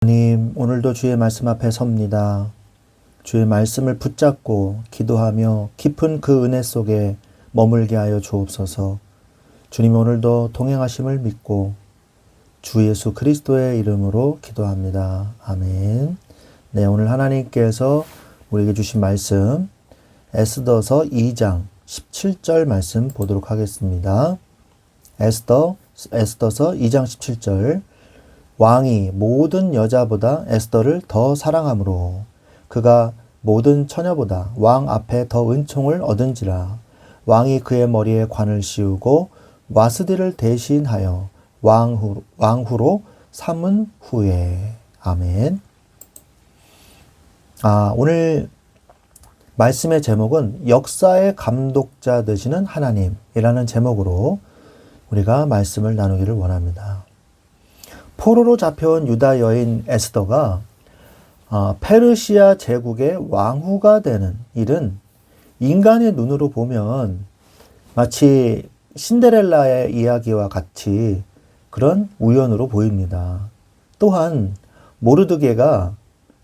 하나님, 오늘도 주의 말씀 앞에 섭니다. 주의 말씀을 붙잡고 기도하며 깊은 그 은혜 속에 머물게 하여 주옵소서. 주님, 오늘도 동행하심을 믿고 주 예수 그리스도의 이름으로 기도합니다. 아멘. 네, 오늘 하나님께서 우리에게 주신 말씀 에스더서 2장 17절 말씀 보도록 하겠습니다. 에스더서 2장 17절. 왕이 모든 여자보다 에스더를 더 사랑하므로 그가 모든 처녀보다 왕 앞에 더 은총을 얻은지라. 왕이 그의 머리에 관을 씌우고 와스디를 대신하여 왕후로 삼은 후에. 아멘. 오늘 말씀의 제목은 역사의 감독자 되시는 하나님이라는 제목으로 우리가 말씀을 나누기를 원합니다. 포로로 잡혀온 유다 여인 에스더가 페르시아 제국의 왕후가 되는 일은 인간의 눈으로 보면 마치 신데렐라의 이야기와 같이 그런 우연으로 보입니다. 또한 모르드게가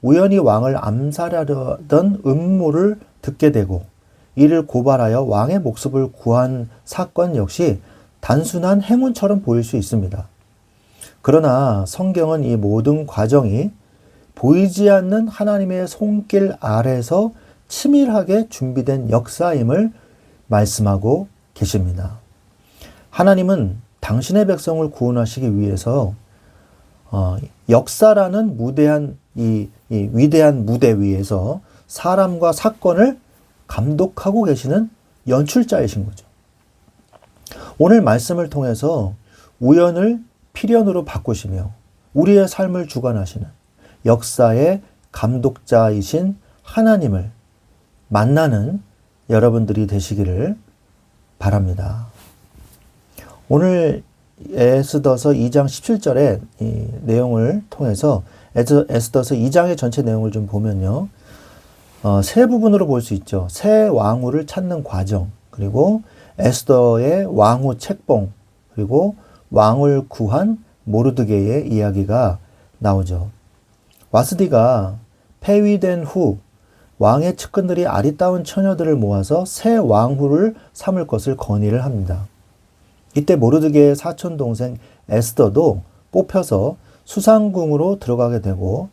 우연히 왕을 암살하려던 음모를 듣게 되고 이를 고발하여 왕의 목숨을 구한 사건 역시 단순한 행운처럼 보일 수 있습니다. 그러나 성경은 이 모든 과정이 보이지 않는 하나님의 손길 아래서 치밀하게 준비된 역사임을 말씀하고 계십니다. 하나님은 당신의 백성을 구원하시기 위해서 역사라는 이 위대한 무대 위에서 사람과 사건을 감독하고 계시는 연출자이신 거죠. 오늘 말씀을 통해서 우연을 필연으로 바꾸시며 우리의 삶을 주관하시는 역사의 감독자이신 하나님을 만나는 여러분들이 되시기를 바랍니다. 오늘 에스더서 2장 17절의 이 내용을 통해서 에스더서 2장의 전체 내용을 좀 보면요. 세 부분으로 볼 수 있죠. 새 왕후를 찾는 과정, 그리고 에스더의 왕후 책봉, 그리고 왕을 구한 모르드게의 이야기가 나오죠. 와스디가 폐위된 후 왕의 측근들이 아리따운 처녀들을 모아서 새 왕후를 삼을 것을 건의를 합니다. 이때 모르드게의 사촌 동생 에스더도 뽑혀서 수상궁으로 들어가게 되고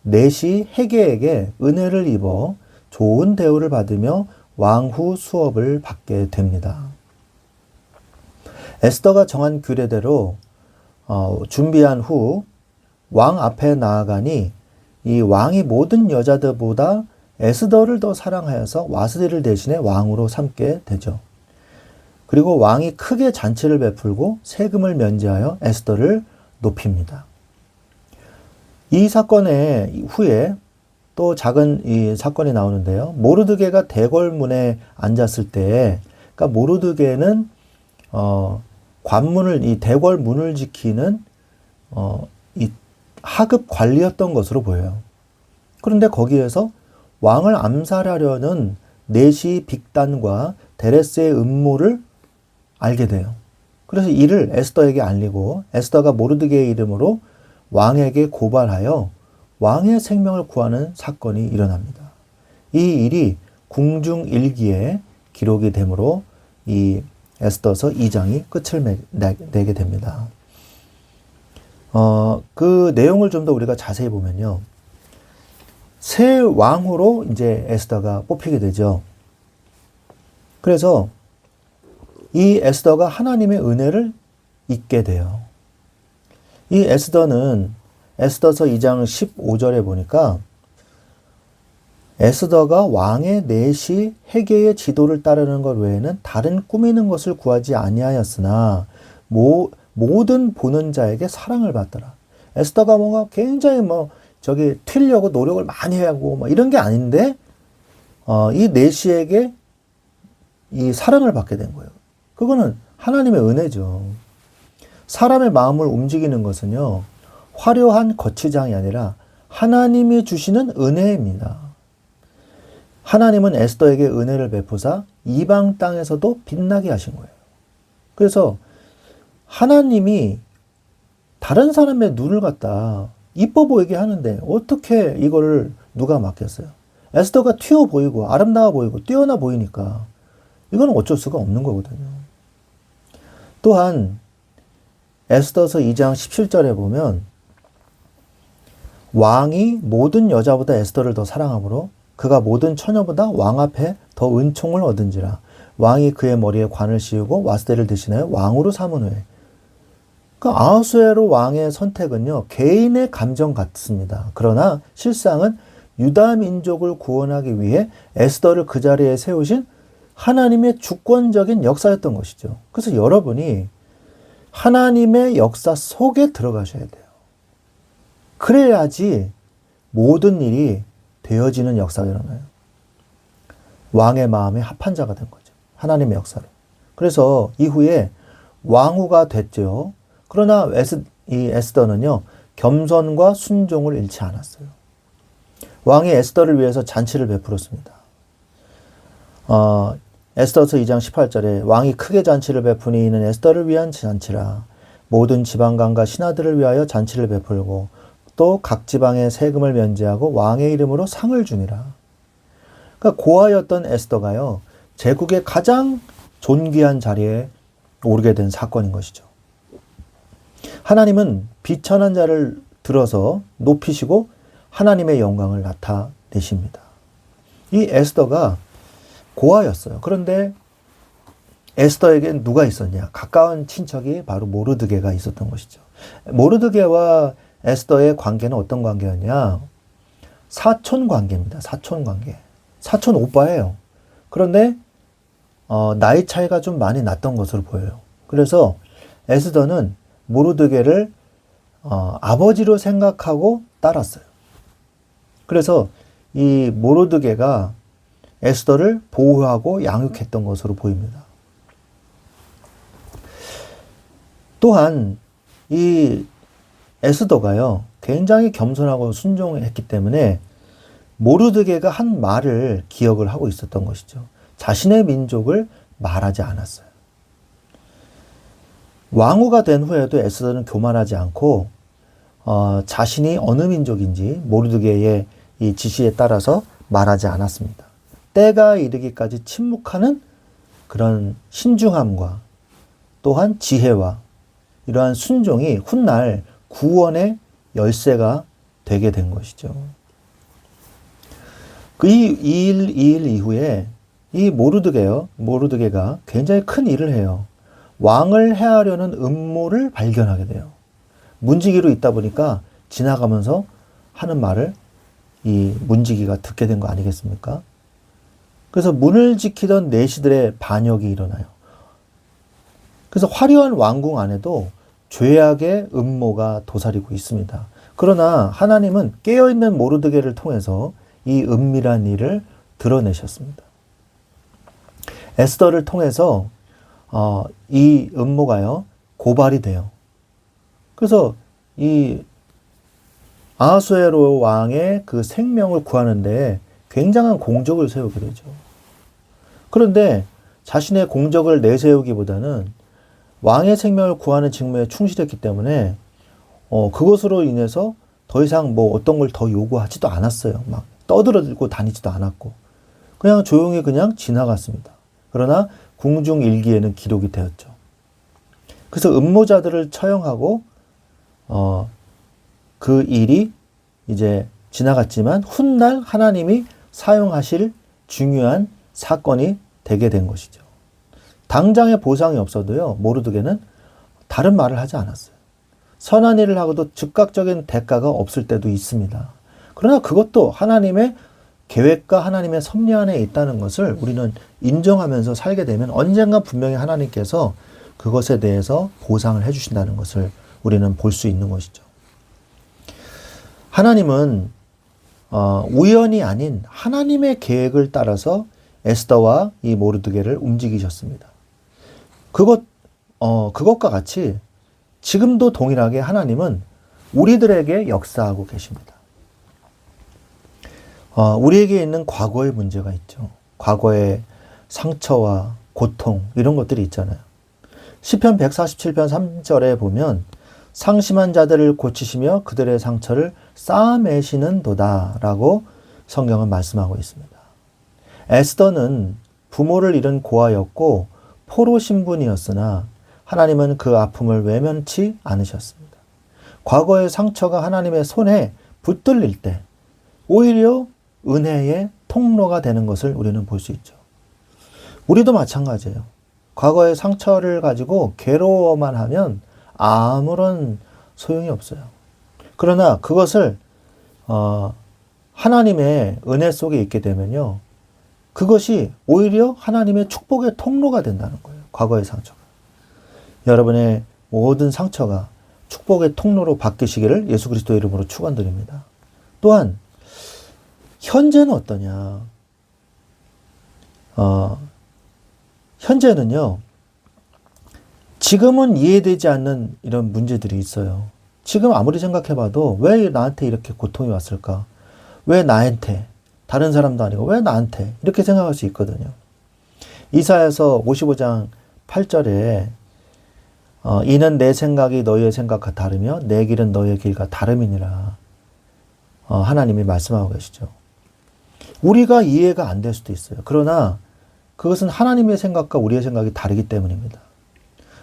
내시 헤게에게 은혜를 입어 좋은 대우를 받으며 왕후 수업을 받게 됩니다. 에스더가 정한 규례대로 준비한 후 왕 앞에 나아가니 이 왕이 모든 여자들보다 에스더를 더 사랑하여서 와스디를 대신해 왕으로 삼게 되죠. 그리고 왕이 크게 잔치를 베풀고 세금을 면제하여 에스더를 높입니다. 이 사건의 후에 또 작은 이 사건이 나오는데요. 모르드게가 대궐문에 앉았을 때, 그러니까 모르드게는 관문을, 이 대궐 문을 지키는 이 하급 관리였던 것으로 보여요. 그런데 거기에서 왕을 암살하려는 내시 빅단과 데레스의 음모를 알게 돼요. 그래서 이를 에스더에게 알리고 에스더가 모르드게의 이름으로 왕에게 고발하여 왕의 생명을 구하는 사건이 일어납니다. 이 일이 궁중일기에 기록이 되므로 이 에스더서 2장이 끝을 내게 됩니다. 그 내용을 좀 더 우리가 자세히 보면요. 새 왕후로 이제 에스더가 뽑히게 되죠. 그래서 이 에스더가 하나님의 은혜를 잊게 돼요. 이 에스더는 에스더서 2장 15절에 보니까 에스더가 왕의 내시 헤게의 지도를 따르는 것 외에는 다른 꾸미는 것을 구하지 아니하였으나 모든 보는 자에게 사랑을 받더라. 에스더가 뭔가 굉장히 튀려고 노력을 많이 하고 이런 게 아닌데 이 내시에게 이 사랑을 받게 된 거예요. 그거는 하나님의 은혜죠. 사람의 마음을 움직이는 것은요, 화려한 거치장이 아니라 하나님이 주시는 은혜입니다. 하나님은 에스더에게 은혜를 베푸사 이방 땅에서도 빛나게 하신 거예요. 그래서 하나님이 다른 사람의 눈을 갖다 이뻐 보이게 하는데 어떻게 이거를 누가 막겠어요? 에스더가 튀어 보이고 아름다워 보이고 뛰어나 보이니까 이거는 어쩔 수가 없는 거거든요. 또한 에스더서 2장 17절에 보면 왕이 모든 여자보다 에스더를 더 사랑하므로 그가 모든 처녀보다 왕 앞에 더 은총을 얻은지라. 왕이 그의 머리에 관을 씌우고 와스대를 대신하여 왕으로 삼은 후에. 그 아하수에로 왕의 선택은요, 개인의 감정 같습니다. 그러나 실상은 유다 민족을 구원하기 위해 에스더를 그 자리에 세우신 하나님의 주권적인 역사였던 것이죠. 그래서 여러분이 하나님의 역사 속에 들어가셔야 돼요. 그래야지 모든 일이 되어지는 역사가 일어나요. 왕의 마음에 합한 자가 된 거죠. 하나님의 역사로. 그래서 이후에 왕후가 됐죠. 그러나 이 에스더는요, 겸손과 순종을 잃지 않았어요. 왕이 에스더를 위해서 잔치를 베풀었습니다. 에스더서 2장 18절에 왕이 크게 잔치를 베푸니 이는 에스더를 위한 잔치라. 모든 지방관과 신하들을 위하여 잔치를 베풀고 또 각 지방의 세금을 면제하고 왕의 이름으로 상을 주니라. 그러니까 고아였던 에스더가요, 제국의 가장 존귀한 자리에 오르게 된 사건인 것이죠. 하나님은 비천한 자를 들어서 높이시고 하나님의 영광을 나타내십니다. 이 에스더가 고아였어요. 그런데 에스더에게 누가 있었냐? 가까운 친척이 바로 모르드게가 있었던 것이죠. 모르드게와 에스더의 관계는 어떤 관계였냐? 사촌 관계입니다. 사촌 관계. 사촌 오빠예요. 그런데 나이 차이가 좀 많이 났던 것으로 보여요. 그래서 에스더는 모르드게를 아버지로 생각하고 따랐어요. 그래서 이 모르드게가 에스더를 보호하고 양육했던 것으로 보입니다. 또한 이 에스더가요, 굉장히 겸손하고 순종했기 때문에 모르드게가 한 말을 기억을 하고 있었던 것이죠. 자신의 민족을 말하지 않았어요. 왕후가 된 후에도 에스더는 교만하지 않고 자신이 어느 민족인지 모르드게의 이 지시에 따라서 말하지 않았습니다. 때가 이르기까지 침묵하는 그런 신중함과 또한 지혜와 이러한 순종이 훗날 구원의 열쇠가 되게 된 것이죠. 이 일 이후에 이 모르드게가 굉장히 큰 일을 해요. 왕을 해하려는 음모를 발견하게 돼요. 문지기로 있다 보니까 지나가면서 하는 말을 이 문지기가 듣게 된 거 아니겠습니까? 그래서 문을 지키던 내시들의 반역이 일어나요. 그래서 화려한 왕궁 안에도 죄악의 음모가 도사리고 있습니다. 그러나 하나님은 깨어있는 모르드게를 통해서 이 은밀한 일을 드러내셨습니다. 에스더를 통해서 이 음모가요, 고발이 돼요. 그래서 이 아하수에로 왕의 그 생명을 구하는데 굉장한 공적을 세우게 되죠. 그런데 자신의 공적을 내세우기보다는 왕의 생명을 구하는 직무에 충실했기 때문에 그것으로 인해서 더 이상 뭐 어떤 걸 더 요구하지도 않았어요. 막 떠들어들고 다니지도 않았고 그냥 조용히 그냥 지나갔습니다. 그러나 궁중 일기에는 기록이 되었죠. 그래서 음모자들을 처형하고 그 일이 이제 지나갔지만 훗날 하나님이 사용하실 중요한 사건이 되게 된 것이죠. 당장의 보상이 없어도요, 모르드게는 다른 말을 하지 않았어요. 선한 일을 하고도 즉각적인 대가가 없을 때도 있습니다. 그러나 그것도 하나님의 계획과 하나님의 섭리 안에 있다는 것을 우리는 인정하면서 살게 되면 언젠가 분명히 하나님께서 그것에 대해서 보상을 해주신다는 것을 우리는 볼 수 있는 것이죠. 하나님은 우연이 아닌 하나님의 계획을 따라서 에스더와 이 모르드게를 움직이셨습니다. 그것과 같이 지금도 동일하게 하나님은 우리들에게 역사하고 계십니다. 우리에게 있는 과거의 문제가 있죠. 과거의 상처와 고통 이런 것들이 있잖아요. 시편 147편 3절에 보면 상심한 자들을 고치시며 그들의 상처를 싸매시는도다 라고 성경은 말씀하고 있습니다. 에스더는 부모를 잃은 고아였고 포로 신분이었으나 하나님은 그 아픔을 외면치 않으셨습니다. 과거의 상처가 하나님의 손에 붙들릴 때 오히려 은혜의 통로가 되는 것을 우리는 볼 수 있죠. 우리도 마찬가지예요. 과거의 상처를 가지고 괴로워만 하면 아무런 소용이 없어요. 그러나 그것을 하나님의 은혜 속에 있게 되면요, 그것이 오히려 하나님의 축복의 통로가 된다는 거예요. 과거의 상처가. 여러분의 모든 상처가 축복의 통로로 바뀌시기를 예수 그리스도의 이름으로 축원드립니다. 또한 현재는 어떠냐? 현재는요, 지금은 이해되지 않는 이런 문제들이 있어요. 지금 아무리 생각해봐도 왜 나한테 이렇게 고통이 왔을까? 왜 나한테? 다른 사람도 아니고 왜 나한테? 이렇게 생각할 수 있거든요. 이사야서 55장 8절에 이는 내 생각이 너희의 생각과 다르며 내 길은 너희의 길과 다름이니라. 하나님이 말씀하고 계시죠. 우리가 이해가 안 될 수도 있어요. 그러나 그것은 하나님의 생각과 우리의 생각이 다르기 때문입니다.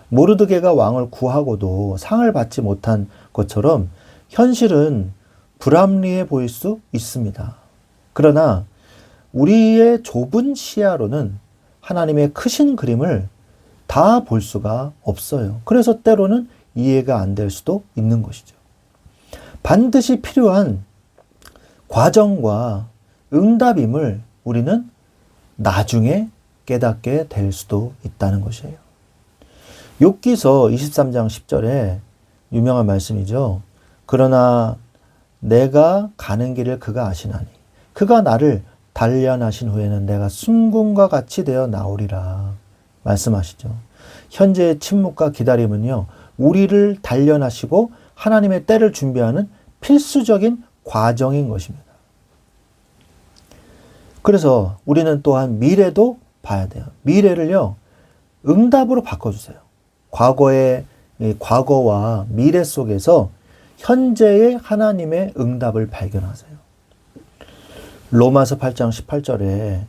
모르드게가 왕을 구하고도 상을 받지 못한 것처럼 현실은 불합리해 보일 수 있습니다. 그러나 우리의 좁은 시야로는 하나님의 크신 그림을 다 볼 수가 없어요. 그래서 때로는 이해가 안 될 수도 있는 것이죠. 반드시 필요한 과정과 응답임을 우리는 나중에 깨닫게 될 수도 있다는 것이에요. 욥기서 23장 10절에 유명한 말씀이죠. 그러나 내가 가는 길을 그가 아시나니 그가 나를 단련하신 후에는 내가 순금과 같이 되어 나오리라 말씀하시죠. 현재의 침묵과 기다림은요, 우리를 단련하시고 하나님의 때를 준비하는 필수적인 과정인 것입니다. 그래서 우리는 또한 미래도 봐야 돼요. 미래를요, 응답으로 바꿔주세요. 과거와 미래 속에서 현재의 하나님의 응답을 발견하세요. 로마서 8장 18절에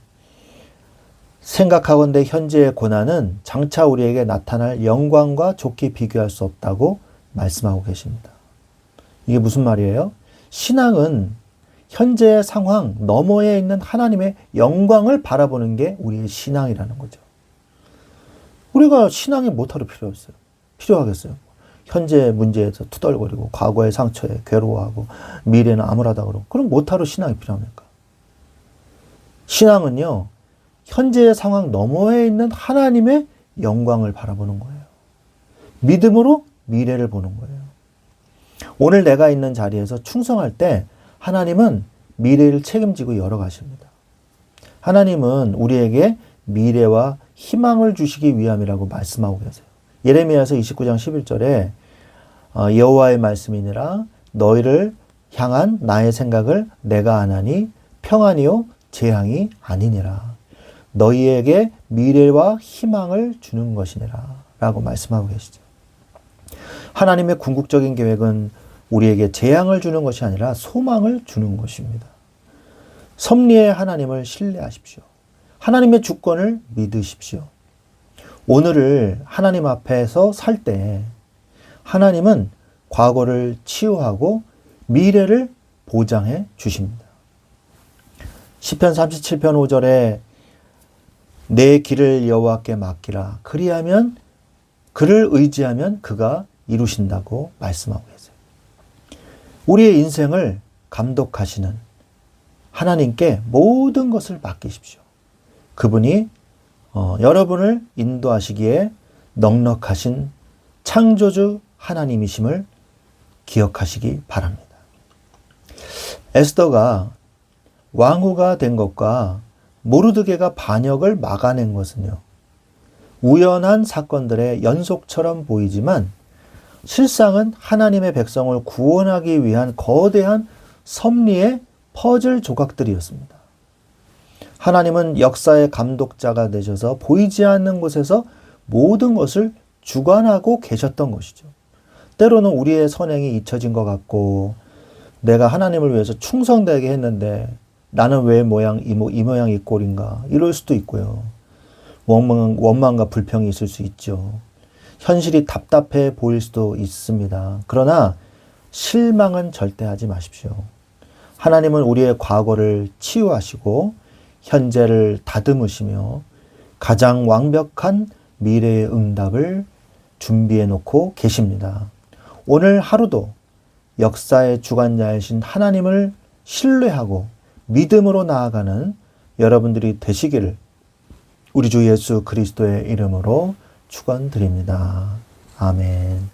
생각하건대 현재의 고난은 장차 우리에게 나타날 영광과 좋게 비교할 수 없다고 말씀하고 계십니다. 이게 무슨 말이에요? 신앙은 현재의 상황 너머에 있는 하나님의 영광을 바라보는 게 우리의 신앙이라는 거죠. 우리가 신앙이 뭐하러 필요하겠어요? 현재 문제에서 투덜거리고 과거의 상처에 괴로워하고 미래는 암울하다 그러고 그럼 뭐하러 신앙이 필요합니까? 신앙은요, 현재의 상황 너머에 있는 하나님의 영광을 바라보는 거예요. 믿음으로 미래를 보는 거예요. 오늘 내가 있는 자리에서 충성할 때 하나님은 미래를 책임지고 열어가십니다. 하나님은 우리에게 미래와 희망을 주시기 위함이라고 말씀하고 계세요. 예레미야서 29장 11절에 여호와의 말씀이니라 너희를 향한 나의 생각을 내가 아나니 평안이요 재앙이 아니니라. 너희에게 미래와 희망을 주는 것이니라 라고 말씀하고 계시죠. 하나님의 궁극적인 계획은 우리에게 재앙을 주는 것이 아니라 소망을 주는 것입니다. 섭리의 하나님을 신뢰하십시오. 하나님의 주권을 믿으십시오. 오늘을 하나님 앞에서 살 때 하나님은 과거를 치유하고 미래를 보장해 주십니다. 시편 37편 5절에 내 길을 여호와께 맡기라. 그리하면 그를 의지하면 그가 이루신다고 말씀하고 계세요. 우리의 인생을 감독하시는 하나님께 모든 것을 맡기십시오. 그분이 여러분을 인도하시기에 넉넉하신 창조주 하나님이심을 기억하시기 바랍니다. 에스더가 왕후가 된 것과 모르드게가 반역을 막아낸 것은요, 우연한 사건들의 연속처럼 보이지만 실상은 하나님의 백성을 구원하기 위한 거대한 섭리의 퍼즐 조각들이었습니다. 하나님은 역사의 감독자가 되셔서 보이지 않는 곳에서 모든 것을 주관하고 계셨던 것이죠. 때로는 우리의 선행이 잊혀진 것 같고 내가 하나님을 위해서 충성되게 했는데 나는 왜 이 모양 이 꼴인가 이럴 수도 있고요. 원망과 불평이 있을 수 있죠. 현실이 답답해 보일 수도 있습니다. 그러나 실망은 절대 하지 마십시오. 하나님은 우리의 과거를 치유하시고 현재를 다듬으시며 가장 완벽한 미래의 응답을 준비해 놓고 계십니다. 오늘 하루도 역사의 주관자이신 하나님을 신뢰하고 믿음으로 나아가는 여러분들이 되시기를 우리 주 예수 그리스도의 이름으로 축원드립니다. 아멘.